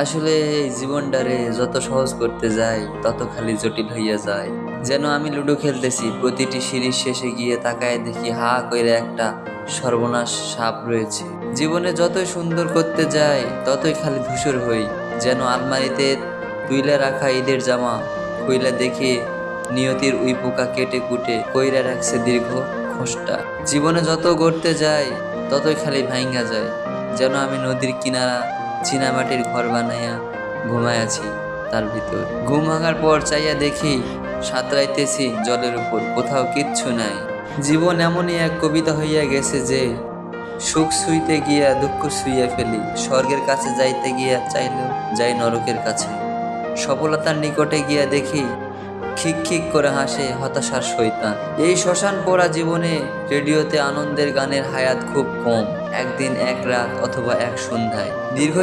আসলে এই জীবনটারে যত সহজ করতে যাই তত খালি জটিল হইয়া যায়। যেন আমি লুডো খেলতেছি, প্রতিটি সিঁড়ির শেষে গিয়ে তাকায় দেখি হা কইরা একটা সর্বনাশ সাপ রয়েছে। জীবনে যতই সুন্দর করতে যাই ততই খালি ধূসর হই। যেন আলমারিতে তুইলা রাখা ঈদের জামা খুইলা দেখি নিয়তির উই পোকা কেটে কুটে কইরা রাখছে দীর্ঘ খোঁজটা। জীবনে যত গড়তে যাই ততই খালি ভাঙ্গা যায়। যেন আমি নদীর কিনারা চীনামাটির ঘর বানাইয়া ঘুমায় আছি তার ভিতর। ঘুম ভাঙার পর চাইয়া দেখি সাঁতরাইতেছি জলের উপর, কোথাও কিচ্ছু নাই। জীবন এমনই এক কবিতা হইয়া গেছে যে সুখ ছুঁইতে গিয়া দুঃখ ছুঁইয়া ফেলি, স্বর্গের কাছে যাইতে গিয়া চাইলেও যাই নরকের কাছে। সফলতার নিকটে গিয়া দেখি খিক খিক করে হাসে হতাশার শয়তান। এই শ্মশান পোড়া জীবনে রেডিওতে আনন্দের গানের হায়াত খুব কম। একদিন এক রাত অথবা এক সন্ধ্যায় দীর্ঘ